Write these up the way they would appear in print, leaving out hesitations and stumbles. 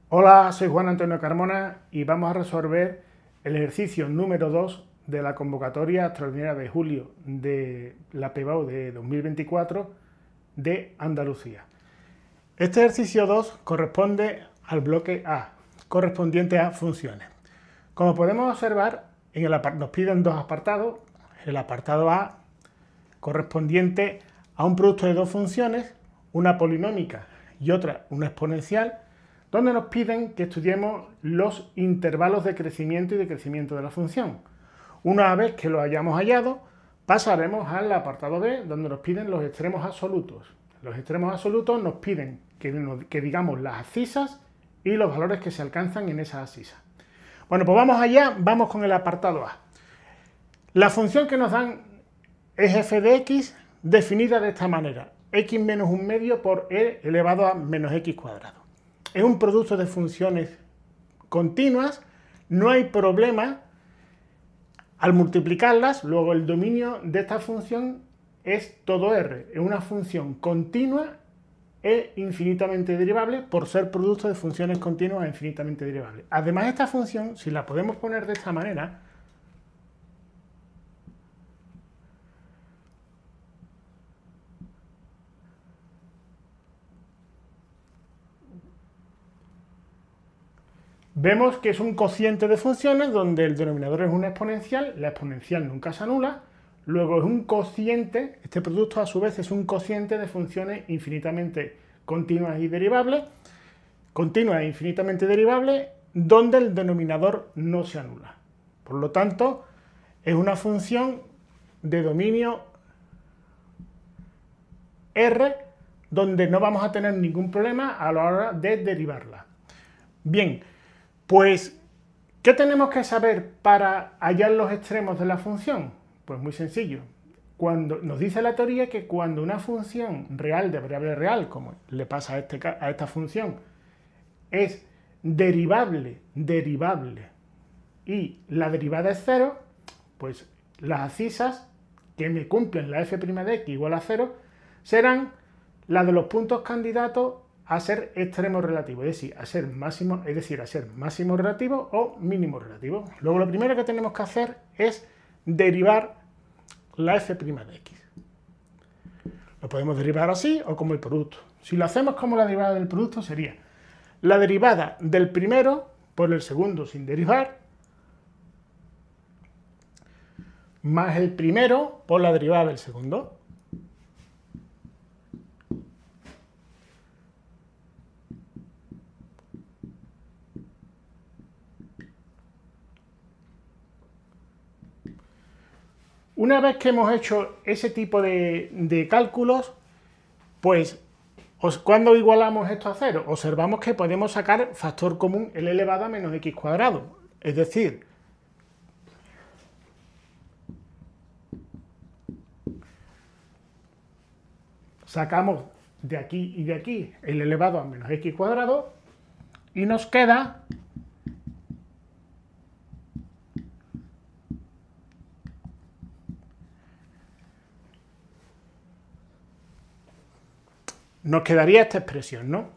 Hola, soy Juan Antonio Carmona y vamos a resolver el ejercicio número 2 de la convocatoria extraordinaria de julio de la PBAU de 2024 de Andalucía. Este ejercicio 2 corresponde al bloque A, correspondiente a funciones. Como podemos observar, nos piden dos apartados. El apartado A correspondiente a un producto de dos funciones, una polinómica y otra una exponencial, donde nos piden que estudiemos los intervalos de crecimiento y decrecimiento de la función. Una vez que lo hayamos hallado, pasaremos al apartado B, donde nos piden los extremos absolutos. Los extremos absolutos nos piden que digamos las abscisas y los valores que se alcanzan en esas abscisas. Bueno, pues vamos allá, vamos con el apartado A. La función que nos dan es f de x, definida de esta manera: x menos un medio por e elevado a menos x cuadrado. Es un producto de funciones continuas, no hay problema al multiplicarlas. Luego el dominio de esta función es todo R, es una función continua e infinitamente derivable por ser producto de funciones continuas e infinitamente derivables. Además, esta función, si la podemos poner de esta manera, vemos que es un cociente de funciones donde el denominador es una exponencial, la exponencial nunca se anula, luego es un cociente, este producto a su vez es un cociente de funciones infinitamente continuas y derivables, continuas e infinitamente derivables, donde el denominador no se anula. Por lo tanto, es una función de dominio R, donde no vamos a tener ningún problema a la hora de derivarla. Bien, pues, ¿qué tenemos que saber para hallar los extremos de la función? Pues muy sencillo. Nos dice la teoría que cuando una función real de variable real, como le pasa a esta función, es derivable, y la derivada es 0, pues las abscisas que me cumplen la f' de x igual a 0 serán las de los puntos candidatos a ser extremos relativos, es decir, a ser máximo relativo o mínimo relativo. Luego lo primero que tenemos que hacer es derivar la f' de x. Lo podemos derivar así o como el producto. Si lo hacemos como la derivada del producto, sería la derivada del primero por el segundo sin derivar, más el primero por la derivada del segundo. Una vez que hemos hecho ese tipo de cálculos, pues cuando igualamos esto a 0, observamos que podemos sacar factor común L elevado a menos x cuadrado. Es decir, sacamos de aquí y de aquí L elevado a menos x cuadrado y nos queda nos quedaría esta expresión, ¿no?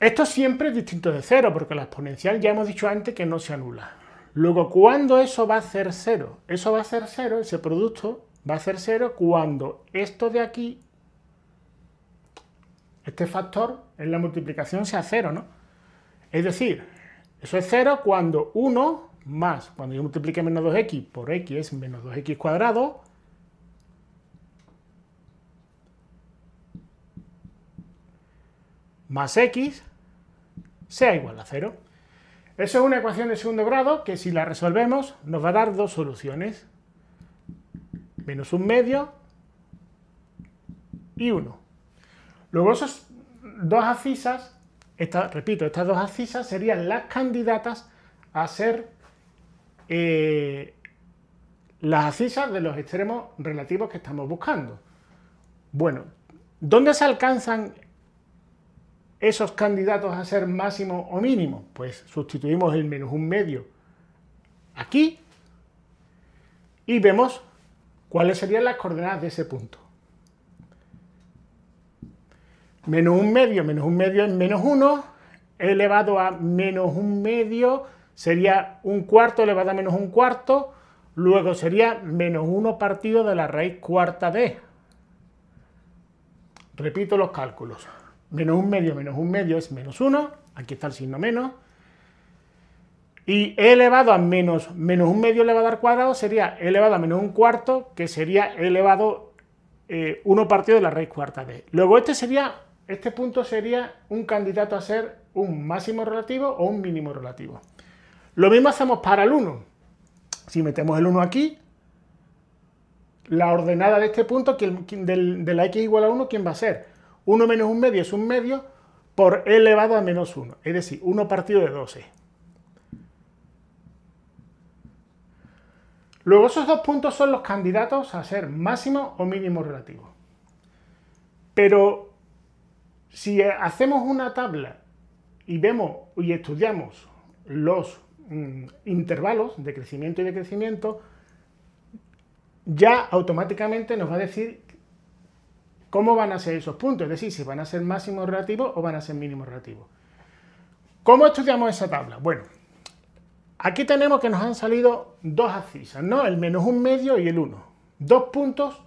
Esto siempre es distinto de 0, porque la exponencial ya hemos dicho antes que no se anula. Luego, ¿cuándo eso va a ser 0? Eso va a ser 0, ese producto va a ser 0 cuando esto de aquí, este factor en la multiplicación sea 0, ¿no? Es decir, eso es 0 cuando 1 más, cuando yo multiplique menos 2x por x es menos 2x cuadrado, más x sea igual a 0. Eso es una ecuación de segundo grado que si la resolvemos nos va a dar dos soluciones. Menos un medio y 1. Luego esas dos abscisas, repito, estas dos abscisas serían las candidatas a ser las abscisas de los extremos relativos que estamos buscando. Bueno, ¿dónde se alcanzan esos candidatos a ser máximo o mínimo? Pues sustituimos el menos un medio aquí y vemos cuáles serían las coordenadas de ese punto. Menos un medio es menos 1, e elevado a menos un medio sería un cuarto elevado a menos un cuarto, luego sería menos 1 partido de la raíz cuarta de. Repito los cálculos. Menos un medio es menos 1, aquí está el signo menos, y e elevado a menos un medio elevado al cuadrado sería e elevado a menos un cuarto, que sería e elevado 1 partido de la raíz cuarta de. Luego este punto sería un candidato a ser un máximo relativo o un mínimo relativo. Lo mismo hacemos para el 1. Si metemos el 1 aquí, la ordenada de este punto, de la x igual a 1, ¿quién va a ser? 1 menos un medio es un medio por e elevado a menos 1, es decir, 1 partido de 2e. Luego esos dos puntos son los candidatos a ser máximo o mínimo relativo. Pero si hacemos una tabla y vemos y estudiamos los intervalos de crecimiento y decrecimiento, ya automáticamente nos va a decir cómo van a ser esos puntos, es decir, si van a ser máximos relativos o van a ser mínimos relativos. ¿Cómo estudiamos esa tabla? Bueno, aquí tenemos que nos han salido dos abscisas, ¿no? El menos un medio y el 1. Dos puntos.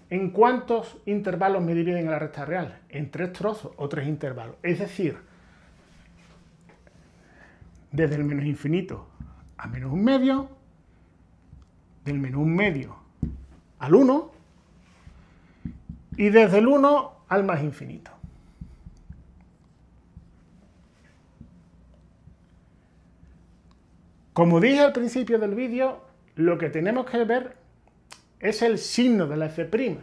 ¿En cuántos intervalos me dividen en la recta real? En 3 trozos o 3 intervalos. Es decir, desde el menos infinito a menos un medio, del menos un medio al 1 y desde el 1 al más infinito. Como dije al principio del vídeo, lo que tenemos que ver es el signo de la f'.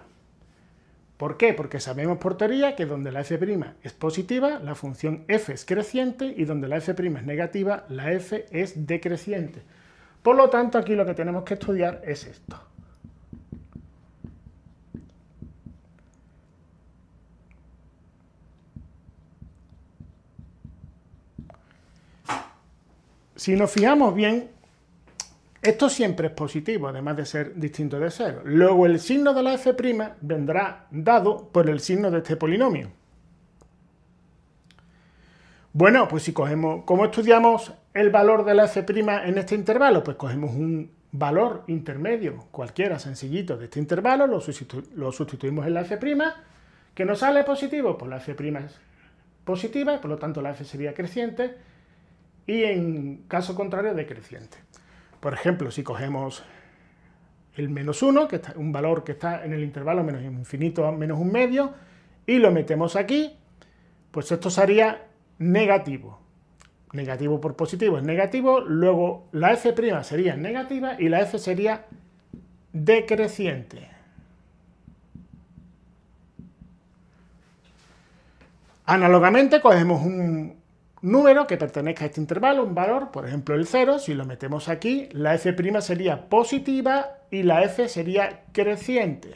¿Por qué? Porque sabemos por teoría que donde la f' es positiva, la función f es creciente, y donde la f' es negativa, la f es decreciente. Por lo tanto, aquí lo que tenemos que estudiar es esto. Si nos fijamos bien, esto siempre es positivo, además de ser distinto de 0. Luego el signo de la f' vendrá dado por el signo de este polinomio. Bueno, pues si cogemos, ¿cómo estudiamos el valor de la f' en este intervalo? Pues cogemos un valor intermedio, cualquiera, sencillito, de este intervalo, lo sustituimos en la f', que nos sale positivo, pues la f' es positiva, y por lo tanto la f sería creciente, y en caso contrario decreciente. Por ejemplo, si cogemos el menos 1, que es un valor que está en el intervalo menos infinito a menos un medio, y lo metemos aquí, pues esto sería negativo. Negativo por positivo es negativo, luego la f' sería negativa y la f sería decreciente. Análogamente, cogemos un número que pertenezca a este intervalo, un valor, por ejemplo el 0, si lo metemos aquí, la f' sería positiva y la f sería creciente.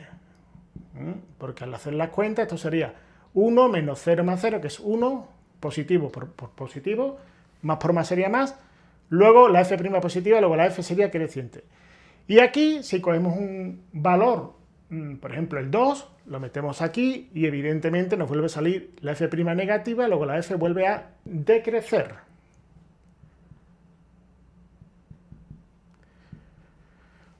Porque al hacer las cuentas, esto sería 1 menos 0 más 0, que es 1, positivo por positivo, más por más sería más, luego la f' positiva, luego la f sería creciente. Y aquí, si cogemos un valor, por ejemplo el 2, lo metemos aquí y evidentemente nos vuelve a salir la f' negativa, luego la f vuelve a decrecer.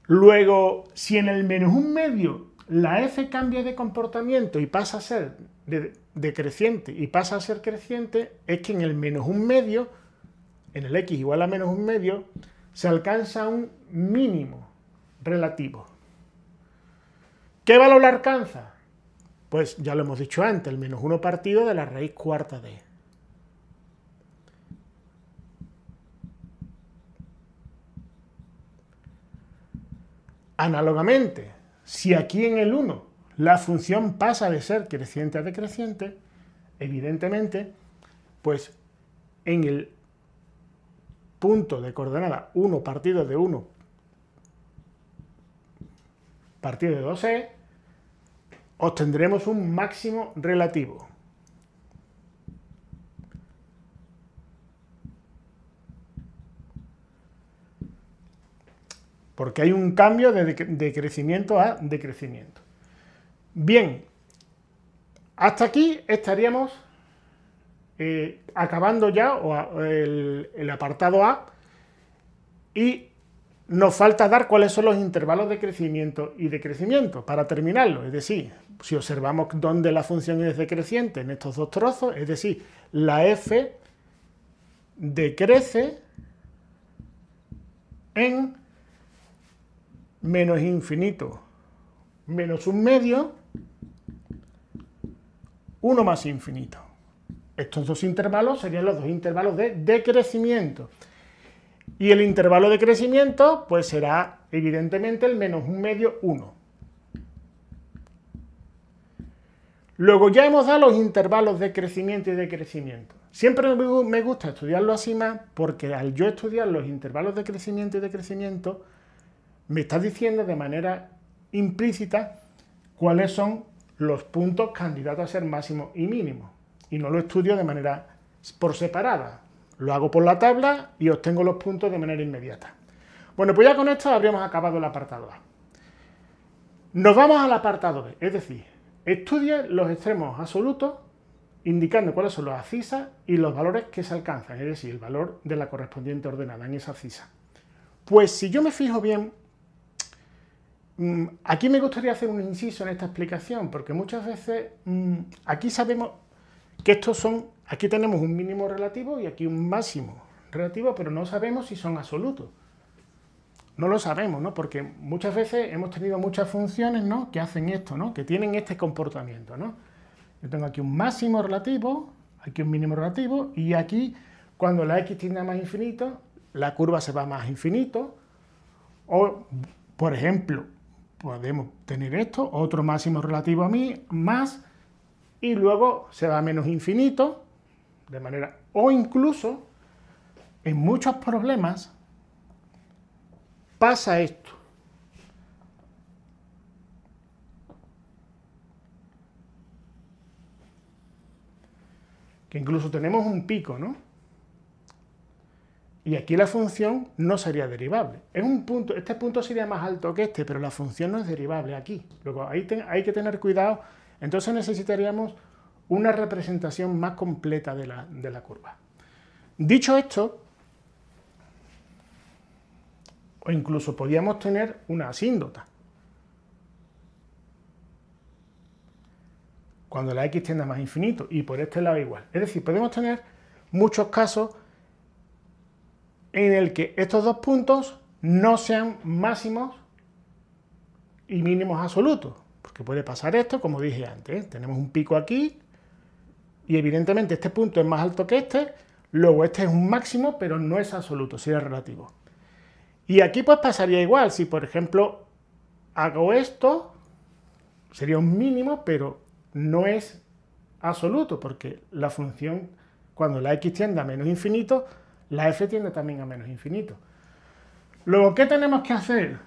Luego, si en el menos un medio la f cambia de comportamiento y pasa a ser decreciente y pasa a ser creciente, es que en el menos un medio, en el x igual a menos un medio, se alcanza un mínimo relativo. ¿Qué valor alcanza? Pues ya lo hemos dicho antes, el menos 1 partido de la raíz cuarta de. Análogamente, si aquí en el 1 la función pasa de ser creciente a decreciente, evidentemente, pues en el punto de coordenada 1 partido de 1 partido de 2e, obtendremos un máximo relativo. Porque hay un cambio de crecimiento a decrecimiento. Bien, hasta aquí estaríamos acabando ya el apartado A, y nos falta dar cuáles son los intervalos de crecimiento y decrecimiento para terminarlo. Es decir, si observamos dónde la función es decreciente en estos dos trozos, es decir, la f decrece en menos infinito menos un medio, 1 más infinito. Estos dos intervalos serían los dos intervalos de decrecimiento. Y el intervalo de crecimiento pues será evidentemente el menos un medio, 1. Luego ya hemos dado los intervalos de crecimiento y decrecimiento. Siempre me gusta estudiarlo así más porque al yo estudiar los intervalos de crecimiento y decrecimiento me está diciendo de manera implícita cuáles son los puntos candidatos a ser máximos y mínimos. Y no lo estudio de manera por separada. Lo hago por la tabla y obtengo los puntos de manera inmediata. Bueno, pues ya con esto habríamos acabado el apartado A. Nos vamos al apartado B, es decir, estudie los extremos absolutos indicando cuáles son los abscisas y los valores que se alcanzan, es decir, el valor de la correspondiente ordenada en esa abscisa. Pues si yo me fijo bien, aquí me gustaría hacer un inciso en esta explicación, porque muchas veces aquí sabemos que estos son, aquí tenemos un mínimo relativo y aquí un máximo relativo, pero no sabemos si son absolutos. No lo sabemos, ¿no? Porque muchas veces hemos tenido muchas funciones, ¿no?, que hacen esto, ¿no?, que tienen este comportamiento, ¿no? Yo tengo aquí un máximo relativo, aquí un mínimo relativo, y aquí, cuando la x tiende a más infinito, la curva se va a más infinito, o, por ejemplo, podemos tener esto, otro máximo relativo a mí, más, y luego se va a menos infinito, de manera, o incluso, en muchos problemas, pasa esto. Que incluso tenemos un pico, ¿no? Y aquí la función no sería derivable. Es un punto, este punto sería más alto que este, pero la función no es derivable aquí. Luego hay que tener cuidado. Entonces necesitaríamos una representación más completa de la curva. Dicho esto, o incluso podríamos tener una asíndota. Cuando la x tiende a más infinito, y por este lado igual. Es decir, podemos tener muchos casos en el que estos dos puntos no sean máximos y mínimos absolutos. Porque puede pasar esto, como dije antes, ¿eh? Tenemos un pico aquí, y evidentemente este punto es más alto que este, luego este es un máximo, pero no es absoluto, sería relativo. Y aquí pues pasaría igual, si por ejemplo hago esto, sería un mínimo, pero no es absoluto, porque la función, cuando la x tiende a menos infinito, la f tiende también a menos infinito. Luego, ¿qué tenemos que hacer?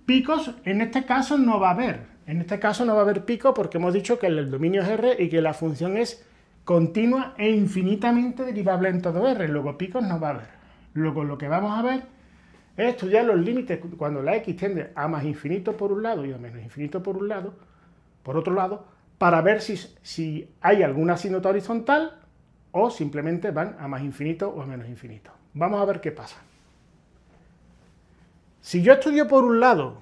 Picos, en este caso no va a haber. En este caso no va a haber pico porque hemos dicho que el dominio es R y que la función es continua e infinitamente derivable en todo R. Luego picos no va a haber. Luego lo que vamos a ver es estudiar los límites cuando la x tiende a más infinito por un lado y a menos infinito por otro lado, para ver si hay alguna asíndota horizontal o simplemente van a más infinito o a menos infinito. Vamos a ver qué pasa. Si yo estudio por un lado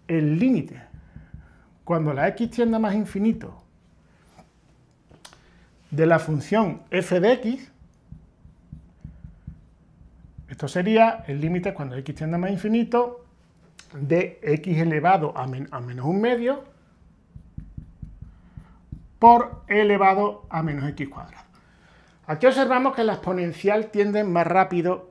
el límite cuando la x tiende a más infinito de la función f de x, esto sería el límite cuando x tiende a más infinito de x elevado a menos un medio por e elevado a menos x cuadrado. Aquí observamos que la exponencial tiende más rápido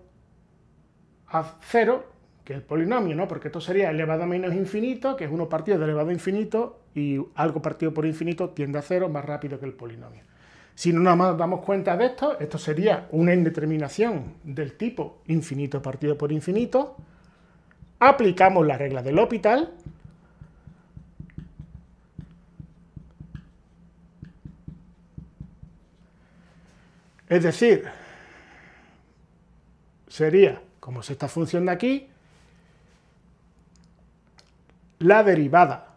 a 0 que el polinomio, ¿no? Porque esto sería elevado a menos infinito, que es 1 partido de elevado a infinito, y algo partido por infinito tiende a 0 más rápido que el polinomio. Si no nos damos cuenta de esto sería una indeterminación del tipo infinito partido por infinito. Aplicamos la regla del L'Hopital. Es decir, sería, como es esta función de aquí, la derivada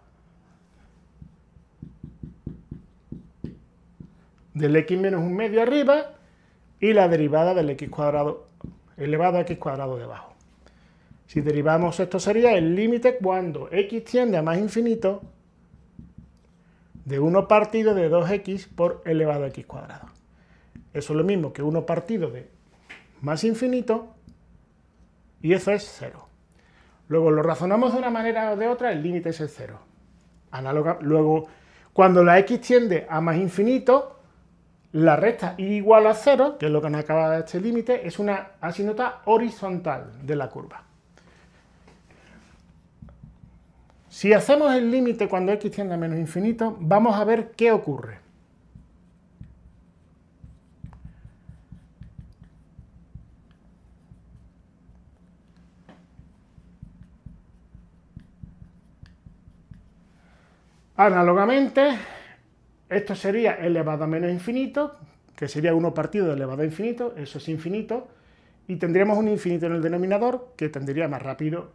del x menos un medio arriba y la derivada del x cuadrado elevado a x cuadrado debajo. Si derivamos esto sería el límite cuando x tiende a más infinito de 1 partido de 2x por elevado a x cuadrado. Eso es lo mismo que 1 partido de más infinito y eso es 0. Luego lo razonamos de una manera o de otra, el límite es el 0. Luego, cuando la x tiende a más infinito, la recta y igual a 0, que es lo que nos acaba de dar este límite, es una asíntota horizontal de la curva. Si hacemos el límite cuando x tiende a menos infinito, vamos a ver qué ocurre. Análogamente, esto sería elevado a menos infinito, que sería 1 partido de elevado a infinito, eso es infinito, y tendríamos un infinito en el denominador que tendería más rápido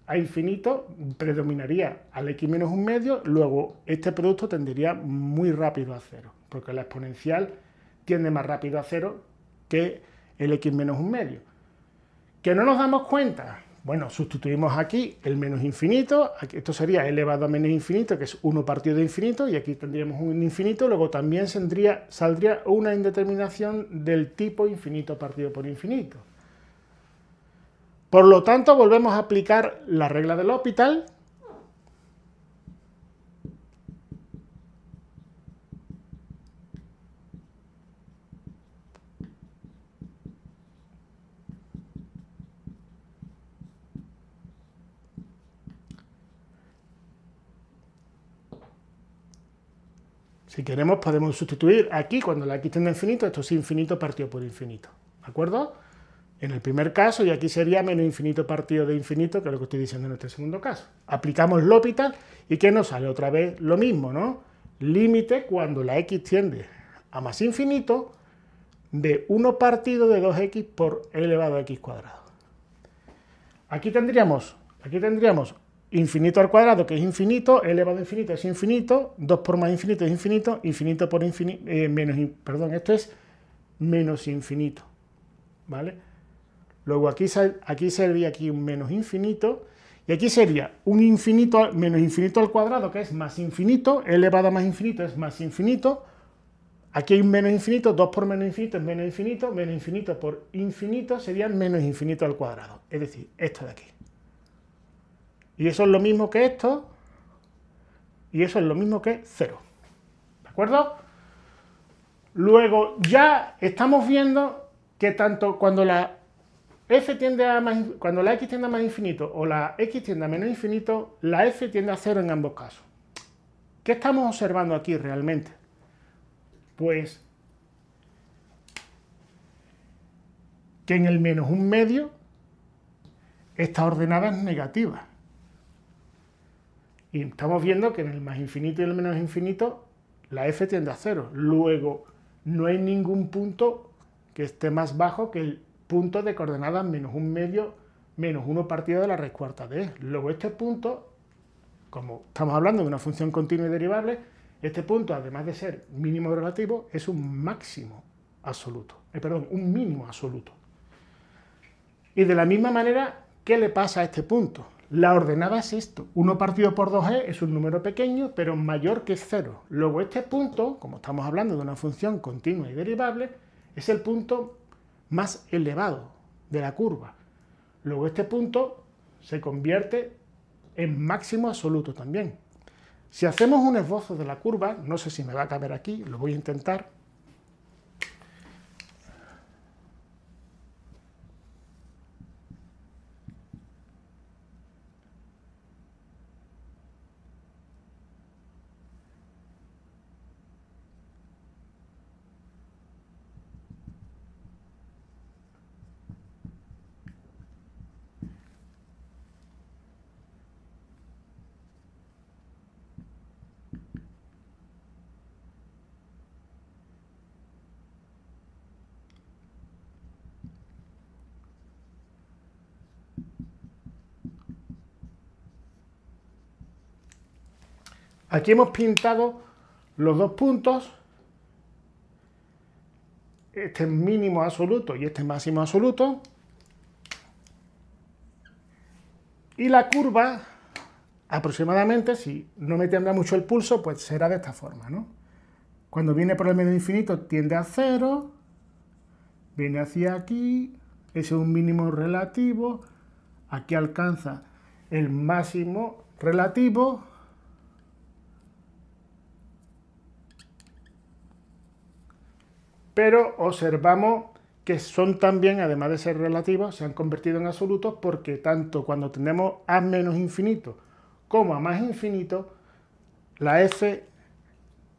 a infinito, predominaría al x menos un medio, luego este producto tendería muy rápido a 0, porque la exponencial tiende más rápido a 0 que el x menos un medio. ¿Que no nos damos cuenta? Bueno, sustituimos aquí el menos infinito, esto sería elevado a menos infinito, que es 1 partido de infinito, y aquí tendríamos un infinito, luego también saldría una indeterminación del tipo infinito partido por infinito. Por lo tanto, volvemos a aplicar la regla del L'Hopital. Si queremos, podemos sustituir aquí, cuando la x tiende a infinito, esto es infinito partido por infinito. ¿De acuerdo? En el primer caso, y aquí sería menos infinito partido de infinito, que es lo que estoy diciendo en este segundo caso. Aplicamos L'Hopital y ¿qué nos sale? Otra vez lo mismo, ¿no? Límite cuando la x tiende a más infinito de 1 partido de 2x por elevado a x cuadrado. Aquí tendríamos infinito al cuadrado, que es infinito, elevado a infinito es infinito, 2 por más infinito es infinito, infinito por infinito, esto es menos infinito, ¿vale? Luego aquí sería un menos infinito, y aquí sería un infinito, menos infinito al cuadrado, que es más infinito, elevado a más infinito es más infinito, aquí hay un menos infinito, 2 por menos infinito es menos infinito por infinito sería menos infinito al cuadrado, es decir, esto de aquí. Y eso es lo mismo que esto, y eso es lo mismo que 0. ¿De acuerdo? Luego ya estamos viendo que tanto cuando la x tiende a más infinito o la x tiende a menos infinito, la f tiende a 0 en ambos casos. ¿Qué estamos observando aquí realmente? Pues que en el menos un medio esta ordenada es negativa. Y estamos viendo que en el más infinito y el menos infinito la f tiende a 0. Luego, no hay ningún punto que esté más bajo que el punto de coordenadas menos un medio menos 1 partido de la raíz cuarta de e. Luego este punto, como estamos hablando de una función continua y derivable, este punto, además de ser mínimo relativo, es un máximo absoluto. Un mínimo absoluto. Y de la misma manera, ¿qué le pasa a este punto? La ordenada es esto, 1 partido por 2e es un número pequeño, pero mayor que 0. Luego este punto, como estamos hablando de una función continua y derivable, es el punto más elevado de la curva. Luego este punto se convierte en máximo absoluto también. Si hacemos un esbozo de la curva, no sé si me va a caber aquí, lo voy a intentar. Aquí hemos pintado los dos puntos este mínimo absoluto y este máximo absoluto. Y la curva, aproximadamente, si no me tiembla mucho el pulso, pues será de esta forma, ¿no? Cuando viene por el medio infinito tiende a 0, viene hacia aquí, ese es un mínimo relativo, aquí alcanza el máximo relativo, pero observamos que son también, además de ser relativos, se han convertido en absolutos porque tanto cuando tenemos a menos infinito como a más infinito, la f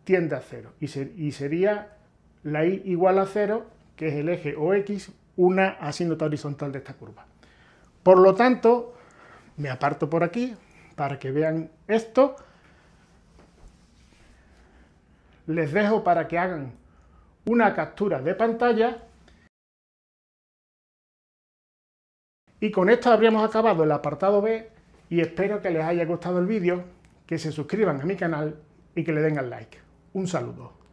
tiende a 0 y sería la y igual a 0, que es el eje o x, una asíntota horizontal de esta curva. Por lo tanto, me aparto por aquí para que vean esto. Les dejo para que hagan una captura de pantalla. Y con esto habríamos acabado el apartado B y espero que les haya gustado el vídeo, que se suscriban a mi canal y que le den al like. Un saludo.